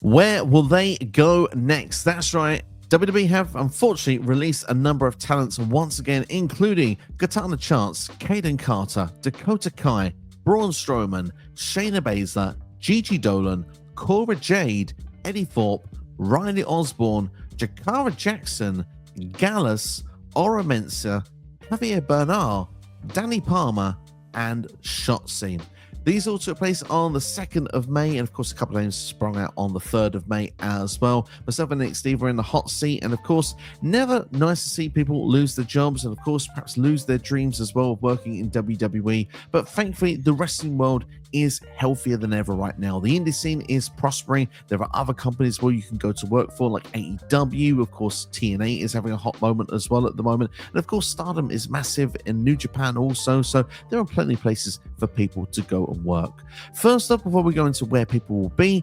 Where will they go next? That's right. WWE have unfortunately released a number of talents once again, including Katana Chance, Kaden Carter, Dakota Kai, Braun Strowman, Shayna Baszler, Gigi Dolan, Cora Jade, Eddie Thorpe, Riley Osborne, Jakara Jackson, Gallus, Ora Mensa, Javier Bernal, Danny Palmer, and Shotzi. These all took place on the 2nd of May, and of course, a couple of names sprung out on the 3rd of May as well. Myself and Nick Steve were in the hot seat, and of course, never nice to see people lose their jobs and, of course, perhaps lose their dreams as well of working in WWE. But thankfully, the wrestling world is healthier than ever right now. The indie scene is prospering. There are other companies where you can go to work for, like AEW. Of course, TNA is having a hot moment as well at the moment. And of course, Stardom is massive in New Japan also. So there are plenty of places for people to go and work. First up, before we go into where people will be,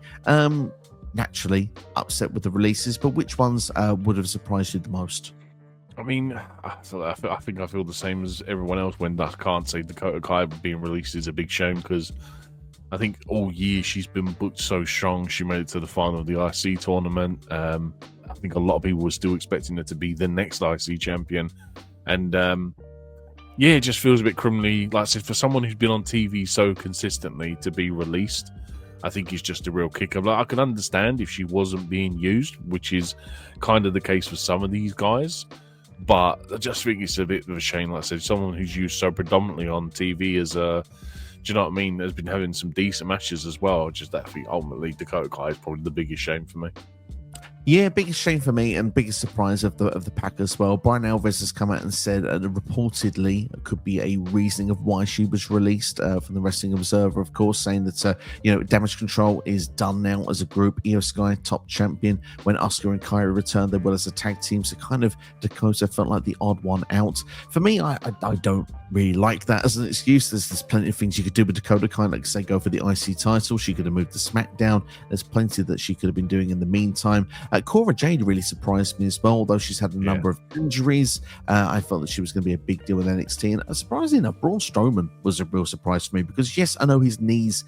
naturally upset with the releases, but which ones would have surprised you the most? I mean, I think I feel the same as everyone else when I can't say Dakota Kai being released is a big shame, because I think all year she's been booked so strong. She made it to the final of the IC tournament. I think a lot of people were still expecting her to be the next IC champion. And yeah, it just feels a bit criminally, like I said, for someone who's been on TV so consistently to be released, I think it's just a real kicker. Like, I can understand if she wasn't being used, which is kind of the case for some of these guys. But I just think it's a bit of a shame. Like I said, someone who's used so predominantly on TV as a, do you know what I mean, has been having some decent matches as well. Just that, I think ultimately Dakota Kai is probably the biggest shame for me. Yeah, biggest shame for me and biggest surprise of the pack as well. Brian Alvarez has come out and said reportedly it could be a reasoning of why she was released from the Wrestling Observer, of course, saying that Damage Control is done now as a group. Io Sky top champion. When Asuka and Kairi returned, they were as a tag team, so kind of Dakota felt like the odd one out. For me, I don't really like that as an excuse. There's plenty of things you could do with Dakota Kai, like say go for the IC title. She could have moved to SmackDown. There's plenty that she could have been doing in the meantime. Cora Jade really surprised me as well, although she's had a number of injuries. I felt that she was going to be a big deal in NXT, and surprisingly enough, Braun Strowman was a real surprise for me, because yes, I know his knees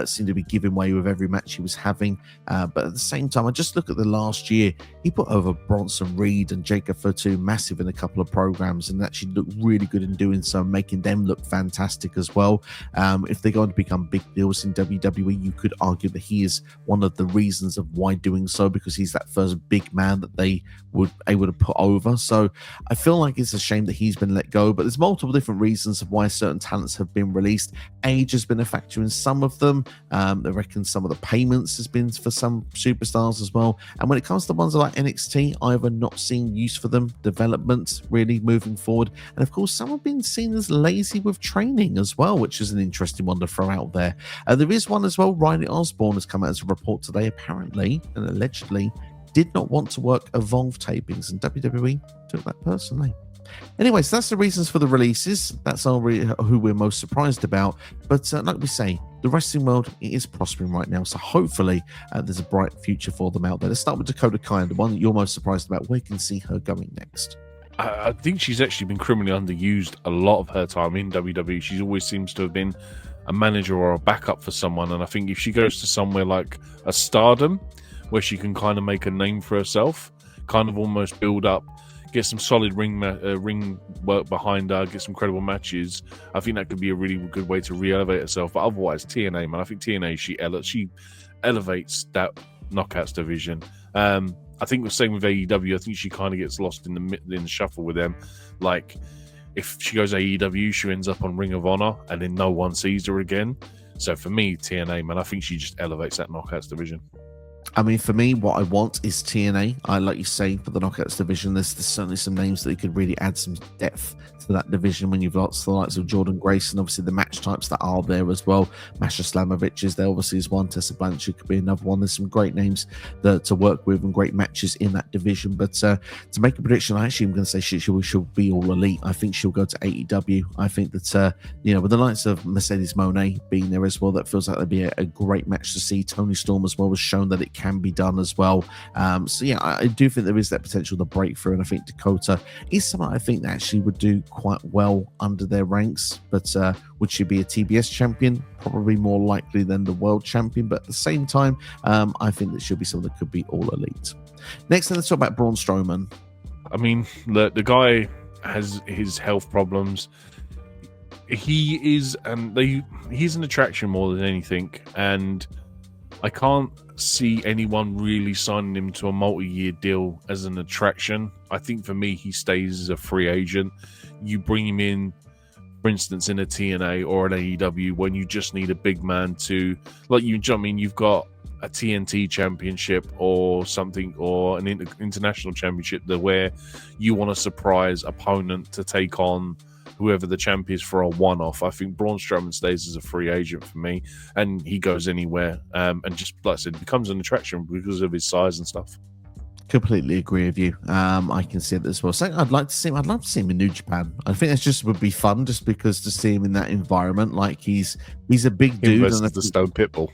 seem to be giving way with every match he was having, but at the same time, I just look at the last year, he put over Bronson Reed and Jacob Fatu massive in a couple of programs, and actually looked really good in doing so, making them look fantastic as well. If they're going to become big deals in WWE, you could argue that he is one of the reasons of why doing so, because he's that first big man that they would able to put over. So I feel like it's a shame that he's been let go, but there's multiple different reasons of why certain talents have been released. Age has been a factor in some of them. I reckon some of the payments has been for some superstars as well. And when it comes to ones like NXT, either not seeing use for them, development really moving forward, and of course some have been seen as lazy with training as well, which is an interesting one to throw out there. There is one as well. Riley Osborne has come out as a report today, apparently and allegedly did not want to work Evolve tapings, and WWE took that personally. Anyways, that's the reasons for the releases. That's who we're most surprised about. But like we say, the wrestling world is prospering right now, so hopefully there's a bright future for them out there. Let's start with Dakota Kai, the one that you're most surprised about. Where you can see her going next? I think she's actually been criminally underused a lot of her time in WWE. She always seems to have been a manager or a backup for someone, and I think if she goes to somewhere like a Stardom, where she can kind of make a name for herself, kind of almost build up, get some solid ring work behind her, get some credible matches, I think that could be a really good way to re-elevate herself. But otherwise, TNA, man, I think TNA, she elevates that knockouts division. I think the same with AEW. I think she kind of gets lost in the shuffle with them. Like, if she goes AEW, she ends up on Ring of Honor, and then no one sees her again. So for me, TNA, man, I think she just elevates that knockouts division. I mean, for me, what I want is TNA. I like you say, for the knockouts division, there's certainly some names that you could really add some depth to that division when you've got the likes of Jordan Grace and obviously the match types that are there as well. Masha Slamovich is there, obviously, is one. Tessa Blanchard could be another one. There's some great names to work with and great matches in that division. But to make a prediction, I actually am going to say she'll be all elite. I think she'll go to AEW. I think that, with the likes of Mercedes Moné being there as well, that feels like that'd be a great match to see. Toni Storm as well has shown that it can be done as well. So yeah, I do think there is that potential to breakthrough, and I think Dakota is someone I think that actually would do quite well under their ranks. But would she be a TBS champion? Probably more likely than the world champion. But at the same time, I think that she'll be someone that could be all elite. Next, let's talk about Braun Strowman. I mean, the guy has his health problems. He's an attraction more than anything, and I can't see anyone really signing him to a multi-year deal as an attraction. I think for me, he stays as a free agent. You bring him in, for instance, in a TNA or an AEW when you just need a big man to, like, you've got a TNT championship or something, or an international championship where you want a surprise opponent to take on whoever the champ is for a one-off. I think Braun Strowman stays as a free agent for me, and he goes anywhere, and just like I said, becomes an attraction because of his size and stuff. Completely agree with you. I can see it as well. So I'd love to see him in New Japan. I think that just would be fun, just because to see him in that environment. Like he's a big dude. Versus the Stone Pitbull.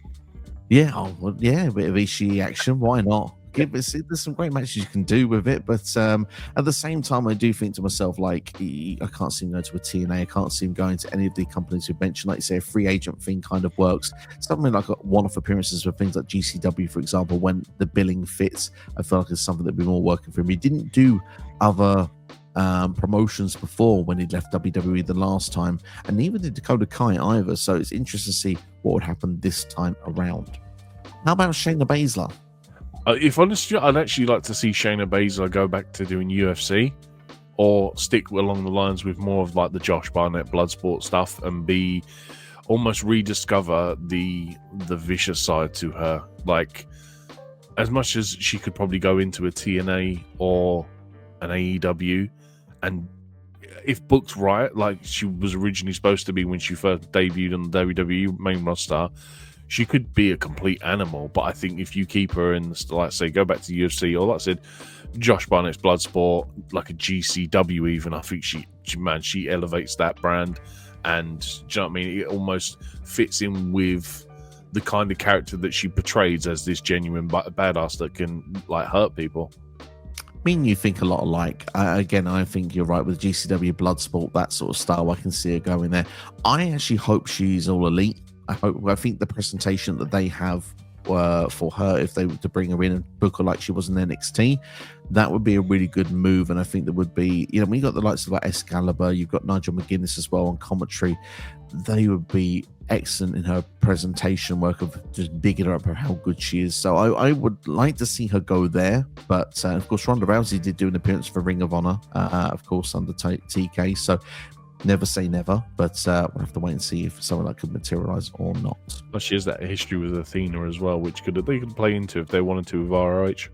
Yeah, a bit of Ishii action. Why not? There's some great matches you can do with it, but at the same time, I do think to myself, like, I can't see him going to a TNA. I can't see him going to any of the companies you mentioned. Like you say, a free agent thing kind of works. Something like one-off appearances with things like GCW, for example, when the billing fits, I feel like it's something that would be more working for him. He didn't do other promotions before when he left WWE the last time, and neither did Dakota Kai either. So it's interesting to see what would happen this time around. How about Shayna Baszler? If honestly, I'd actually like to see Shayna Baszler go back to doing UFC, or stick along the lines with more of like the Josh Barnett Bloodsport stuff, and be almost rediscover the vicious side to her. Like, as much as she could probably go into a TNA or an AEW, and if booked right, like she was originally supposed to be when she first debuted on the WWE main roster, she could be a complete animal. But I think if you keep her in, like say, go back to UFC, or like I said, Josh Barnett's Bloodsport, like a GCW even, I think she elevates that brand. And do you know what I mean? It almost fits in with the kind of character that she portrays as this genuine badass that can like hurt people. Me and you think a lot alike. Again, I think you're right with GCW, Bloodsport, that sort of style. I can see her going there. I actually hope she's all elite. I think the presentation that they have for her, if they were to bring her in and book her like she was in NXT, that would be a really good move. And I think there would be, when you got the likes of like Excalibur, you've got Nigel McGuinness as well on commentary, they would be excellent in her presentation work of just bigging her up for how good she is. So I would like to see her go there. But of course, Ronda Rousey did do an appearance for Ring of Honor, of course, under TK. So never say never, but we'll have to wait and see if something like could materialize or not. Well, she has that history with Athena as well, which they could play into if they wanted to with ROH.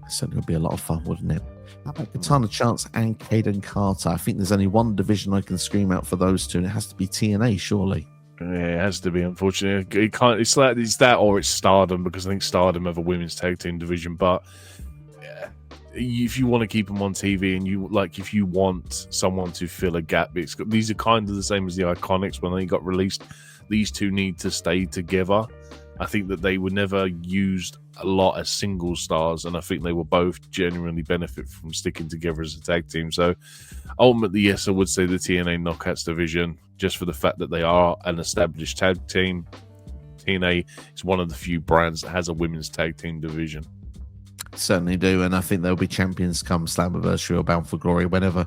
Certainly would be a lot of fun, wouldn't it? How about Katana Chance and Kaden Carter? I think there's only one division I can scream out for those two, and it has to be TNA, surely. Yeah, it has to be, unfortunately. It can't. It's that or it's Stardom, because I think Stardom have a women's tag team division. But if you want to keep them on TV, and if you want someone to fill a gap, these are kind of the same as the Iconics when they got released. These two need to stay together. I think that they were never used a lot as single stars, and I think they will both genuinely benefit from sticking together as a tag team. So ultimately, yes, I would say the TNA Knockouts division, just for the fact that they are an established tag team. TNA is one of the few brands that has a women's tag team division. Certainly do, and I think they'll be champions come Slammiversary or Bound for Glory whenever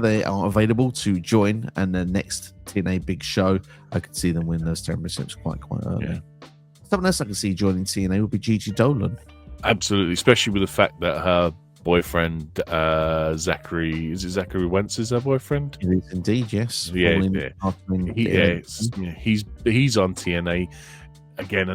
they are available to join. And the next TNA big show, I could see them win those championships quite early. Yeah. Someone else I can see joining TNA would be Gigi Dolan. Absolutely, especially with the fact that her boyfriend Zachary Wentz is her boyfriend. It is indeed, yes. He's on TNA. Again,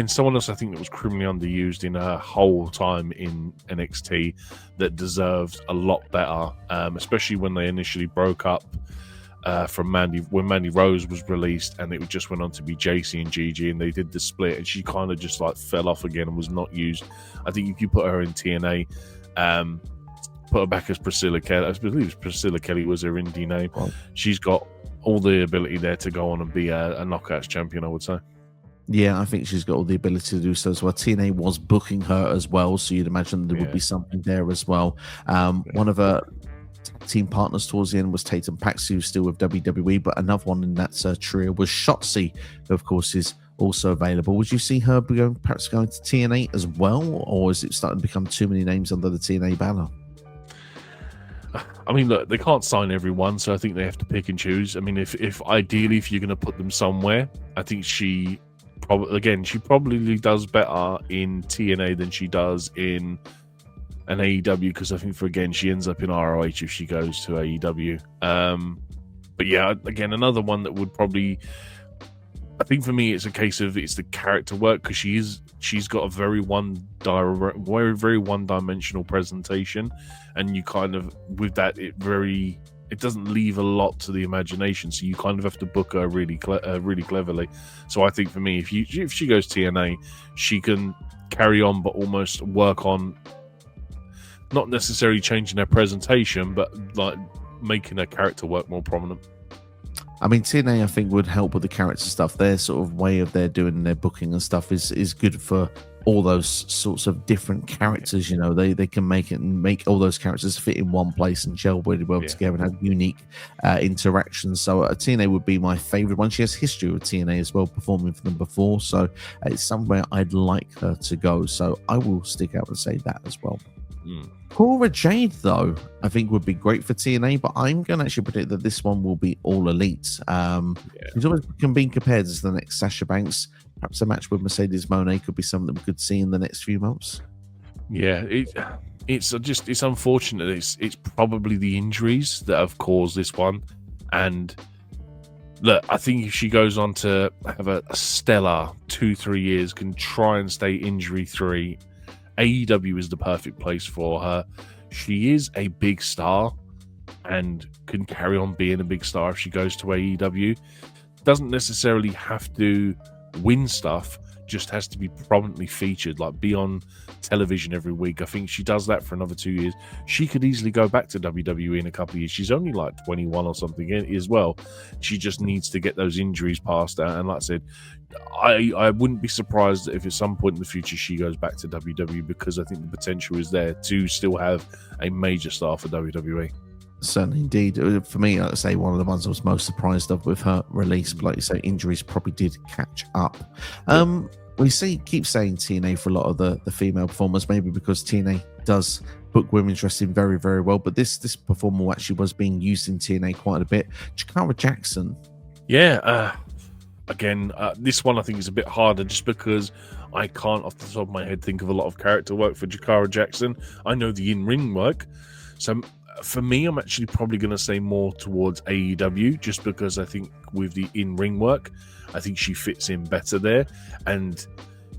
someone else I think that was criminally underused in her whole time in NXT that deserves a lot better, especially when they initially broke up when Mandy Rose was released, and it just went on to be JC and Gigi, and they did the split, and she kind of just fell off again and was not used. I think if you put her in TNA, put her back as Priscilla Kelly, I believe Priscilla Kelly was her indie name. Well, she's got all the ability there to go on and be a Knockouts champion, I would say. Yeah, I think she's got all the ability to do so as well. TNA was booking her as well, so you'd imagine there would be something there as well. One of her team partners towards the end was Tatum Paxi, still with WWE, but another one in that trio was Shotzi, who of course is also available. Would you see her perhaps going to TNA as well, or is it starting to become too many names under the TNA banner? I mean, look, they can't sign everyone, so I think they have to pick and choose. I mean, if ideally, if you're going to put them somewhere, I think she probably does better in TNA than she does in an AEW, because I think she ends up in ROH if she goes to AEW. But yeah, again, another one that would probably, I think for me, it's a case of it's the character work, because she's got a very one-dimensional presentation, and you kind of, with that, it doesn't leave a lot to the imagination, so you kind of have to book her really cleverly. So I think for me, if she goes TNA, she can carry on, but almost work on not necessarily changing her presentation, but like making her character work more prominent. I mean, TNA, I think, would help with the character stuff. Their sort of way of their doing their booking and stuff is good for all those sorts of different characters. You know, they can make all those characters fit in one place and gel really well together and have unique interactions. So TNA would be my favorite one. She has history with TNA as well, performing for them before. So it's somewhere I'd like her to go. So I will stick out and say that as well. Cora Jade, though, I think would be great for TNA, but I'm going to actually predict that this one will be all elite. It's always can be compared as the next Sasha Banks. Perhaps a match with Mercedes Moné could be something we could see in the next few months. Yeah, it's unfortunate. It's probably the injuries that have caused this one. And look, I think if she goes on to have a stellar 2-3 years, can try and stay injury-free, AEW is the perfect place for her. She is a big star and can carry on being a big star if she goes to AEW. Doesn't necessarily have to win stuff, just has to be prominently featured, like be on television every week. I think she does that for another 2 years. She could easily go back to WWE in a couple of years. She's only like 21 or something as well. She just needs to get those injuries past her. And like I said, I wouldn't be surprised if at some point in the future she goes back to WWE, because I think the potential is there to still have a major star for WWE. Certainly, indeed. For me, like I say, one of the ones I was most surprised of with her release, but like you say, injuries probably did catch up. We keep saying TNA for a lot of the female performers, maybe because TNA does book women's wrestling very, very well, but this performer actually was being used in TNA quite a bit. Cora Jackson. Yeah, again, this one I think is a bit harder, just because I can't off the top of my head think of a lot of character work for Cora Jackson. I know the in-ring work, so for me, I'm actually probably going to say more towards AEW, just because I think with the in-ring work, I think she fits in better there, and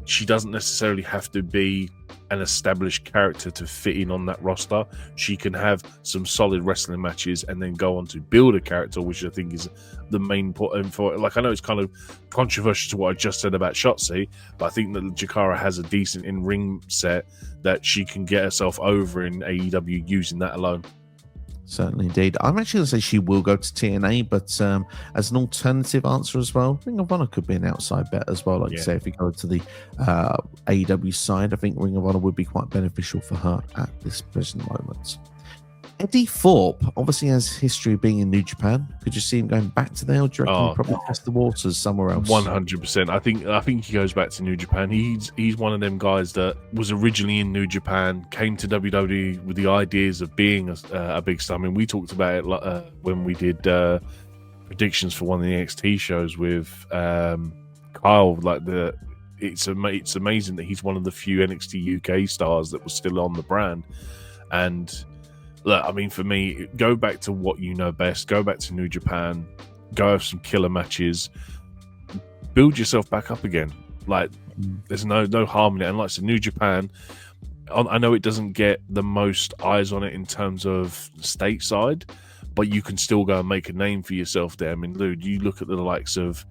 she doesn't necessarily have to be an established character to fit in on that roster. She can have some solid wrestling matches and then go on to build a character, which I think is the main point for it. Like, I know it's kind of controversial to what I just said about Shotzi, but I think that Jakara has a decent in-ring set that she can get herself over in AEW using that alone. Certainly, indeed. I'm actually going to say she will go to TNA, but as an alternative answer as well, Ring of Honor could be an outside bet as well. Like you say, if you go to the AEW side, I think Ring of Honor would be quite beneficial for her at this present moment. Eddie Thorpe obviously has history of being in New Japan. Could you see him going back to there, or do you reckon he'll probably test the waters somewhere else? 100%. I think he goes back to New Japan. He's one of them guys that was originally in New Japan, came to WWE with the ideas of being a big star. I mean, we talked about it when we did predictions for one of the NXT shows with Kyle. It's amazing that he's one of the few NXT UK stars that was still on the brand. And look, I mean, for me, go back to what you know best. Go back to New Japan. Go have some killer matches. Build yourself back up again. Like, there's no harm in it. And like I said, New Japan, I know it doesn't get the most eyes on it in terms of stateside, but you can still go and make a name for yourself there. I mean, dude, you look at the likes of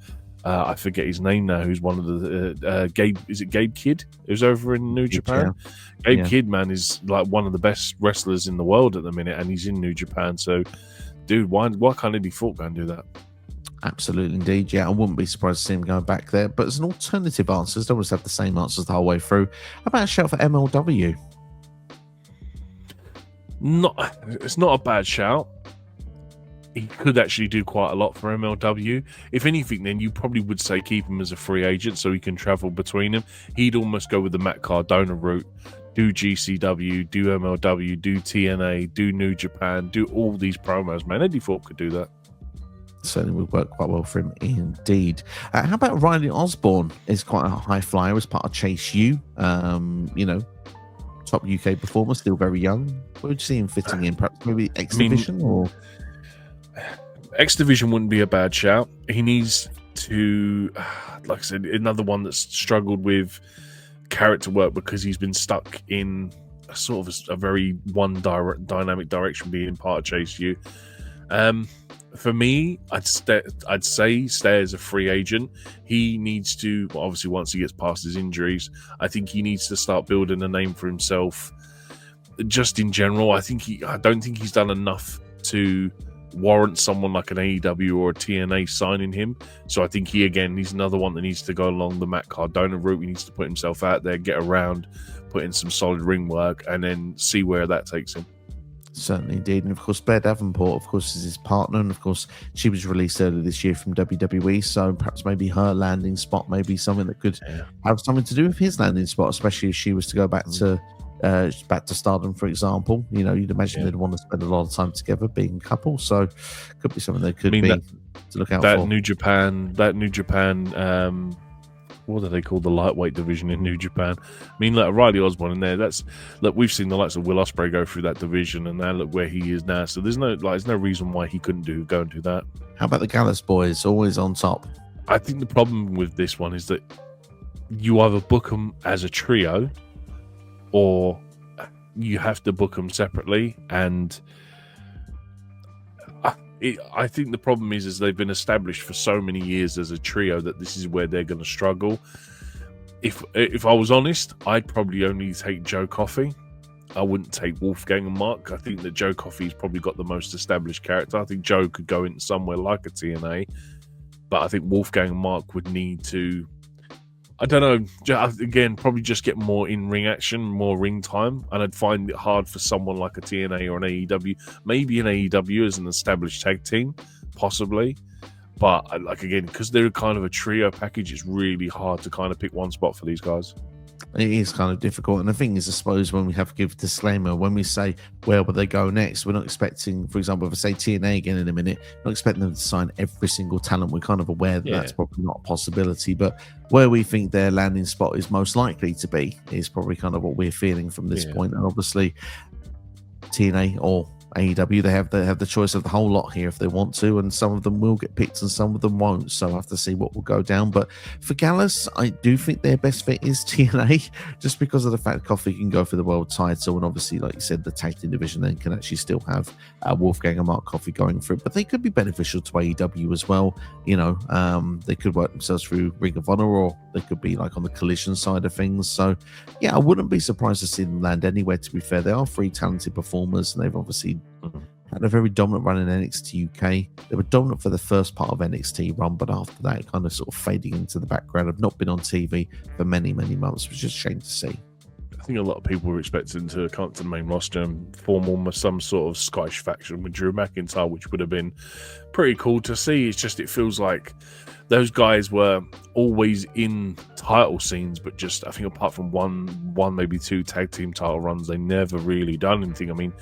I forget his name now, who's one of the Gabe, is it Gabe Kidd, who's over in New Japan? Gabe Kidd, man, is like one of the best wrestlers in the world at the minute, and he's in New Japan. So, dude, why can't Eddie Thorpe go and do that? Absolutely, indeed. Yeah, I wouldn't be surprised to see him going back there. But as an alternative answer, don't always have the same answers the whole way through. How about a shout for MLW? It's not a bad shout. He could actually do quite a lot for MLW. If anything, then you probably would say keep him as a free agent so he can travel between them. He'd almost go with the Matt Cardona route. Do GCW, do MLW, do TNA, do New Japan, do all these promos, man. Eddie Thorpe could do that. Certainly would work quite well for him indeed. How about Riley Osborne? Is quite a high flyer as part of Chase U. Top UK performer, still very young. Where would you see him fitting in? Perhaps maybe X Division or X Division wouldn't be a bad shout. He needs to, like I said, another one that's struggled with character work because he's been stuck in a sort of a very dynamic direction, being part of Chase U. For me, I'd say stay as a free agent. He needs to, obviously, once he gets past his injuries, I think he needs to start building a name for himself. Just in general, I don't think he's done enough to warrant someone like an AEW or a TNA signing him. So I think he's another one that needs to go along the Matt Cardona route. He needs to put himself out there, get around, put in some solid ring work, and then see where that takes him. Certainly indeed. And of course, Blair Davenport, of course, is his partner. And of course, she was released earlier this year from WWE. So perhaps maybe her landing spot may be something that could have something to do with his landing spot, especially if she was to go back to Stardom, for example. You'd imagine they'd want to spend a lot of time together being a couple. So could be something that could be to look out for. New Japan, what do they call the lightweight division in New Japan? I mean, like Riley Osborne in there. We've seen the likes of Will Ospreay go through that division, and now look where he is now. So there's no reason why he couldn't go and do that. How about the Gallus boys, always on top? I think the problem with this one is that you either book them as a trio, or you have to book them separately. And I think the problem is they've been established for so many years as a trio that this is where they're going to struggle. If I was honest, I'd probably only take Joe Coffey. I wouldn't take Wolfgang and Mark. I think that Joe Coffey's probably got the most established character. I think Joe could go into somewhere like a TNA, but I think Wolfgang and Mark would need to, I don't know, again, probably just get more in-ring action, more ring time, and I'd find it hard for someone like a TNA or an AEW. Maybe an AEW as an established tag team, possibly. But, again, because they're kind of a trio package, it's really hard to kind of pick one spot for these guys. It is kind of difficult. And the thing is, I suppose, when we have to give a disclaimer, when we say, where will they go next? We're not expecting, for example, if I say TNA again in a minute, not expecting them to sign every single talent. We're kind of aware that that's probably not a possibility. But where we think their landing spot is most likely to be is probably kind of what we're feeling from this point. And obviously, TNA or AEW, they have the choice of the whole lot here if they want to, and some of them will get picked and some of them won't, so I have to see what will go down. But for Gallus, I do think their best fit is TNA, just because of the fact Coffey can go for the world title, and obviously, like you said, the tag team division then can actually still have Wolfgang and Mark Coffey going through it, but they could be beneficial to AEW as well. They could work themselves through Ring of Honor, or they could be like on the Collision side of things. So I wouldn't be surprised to see them land anywhere, to be fair. They are three talented performers, and they've obviously had a very dominant run in NXT UK. They were dominant for the first part of NXT run, but after that, kind of sort of fading into the background. Have not been on TV for many, many months, which is a shame to see. I think a lot of people were expecting to come to the main roster and form almost some sort of Scottish faction with Drew McIntyre, which would have been pretty cool to see. It's just, it feels like those guys were always in title scenes, but just, I think apart from one maybe two tag team title runs, they never really done anything. I mean,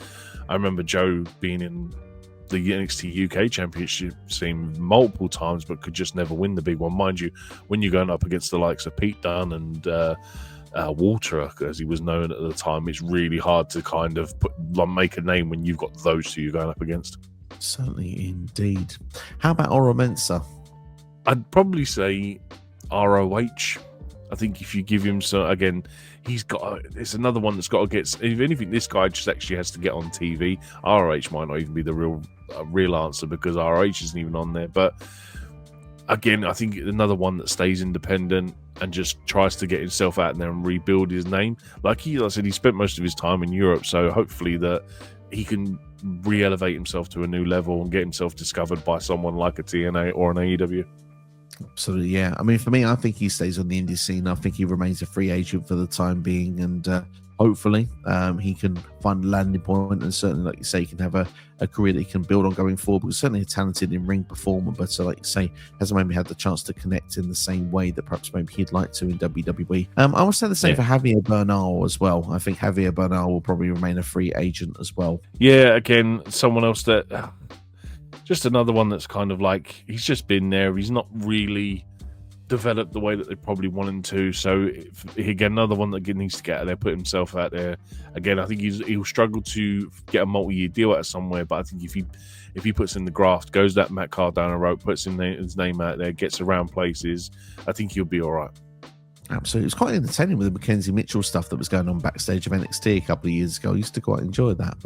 I remember Joe being in the NXT UK Championship scene multiple times, but could just never win the big one. Mind you, when you're going up against the likes of Pete Dunne and Walter, as he was known at the time, it's really hard to kind of make a name when you've got those two you're going up against. Certainly, indeed. How about Oro Mensah? I'd probably say ROH. I think if you give him again, it's another one that's got to get. If anything, this guy just actually has to get on TV. ROH might not even be the real answer, because ROH isn't even on there. But again, I think another one that stays independent and just tries to get himself out there and rebuild his name. Like I said, he spent most of his time in Europe, so hopefully that he can re-elevate himself to a new level and get himself discovered by someone like a TNA or an AEW. Absolutely, yeah. I mean, for me, I think he stays on the indie scene. I think he remains a free agent for the time being, and hopefully he can find a landing point, and certainly, like you say, he can have a career that he can build on going forward, because certainly a talented in-ring performer, but like you say, hasn't maybe had the chance to connect in the same way that perhaps maybe he'd like to in WWE. I would say the same for Javier Bernal as well. I think Javier Bernal will probably remain a free agent as well. Yeah, again, someone else that just another one that's kind of like, he's just been there. He's not really developed the way that they probably want him to. So again, another one that needs to get out there, put himself out there. Again, I think he'll struggle to get a multi-year deal out of somewhere. But I think if he puts in the graft, goes that Matt Cardona route, puts his name out there, gets around places, I think he'll be all right. Absolutely. It was quite entertaining with the Mackenzie Mitchell stuff that was going on backstage of NXT a couple of years ago. I used to quite enjoy that.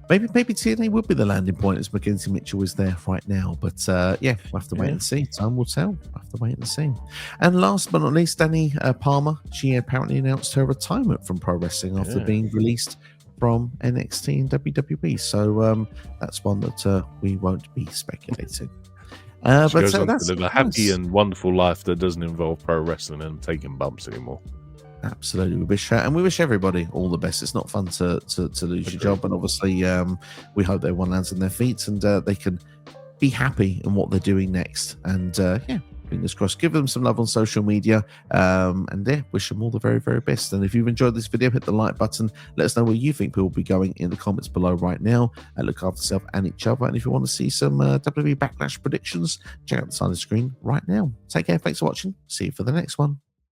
But maybe TNA would be the landing point, as Mackenzie Mitchell is there right now. But we'll have to wait and see. Time will tell. We'll have to wait and see. And last but not least, Danny Palmer. She apparently announced her retirement from pro wrestling after being released from NXT and WWE. So that's one that we won't be speculating. But goes on to live a happy and wonderful life that doesn't involve pro wrestling and taking bumps anymore. Absolutely, we wish her, and we wish everybody all the best. It's not fun to lose your job, and obviously, we hope everyone lands on their feet and they can be happy in what they're doing next. And fingers crossed. Give them some love on social media, and wish them all the very, very best. And if you've enjoyed this video, hit the like button. Let us know where you think people will be going in the comments below right now. And look after yourself and each other. And if you want to see some WWE Backlash predictions, check out the side of the screen right now. Take care. Thanks for watching. See you for the next one.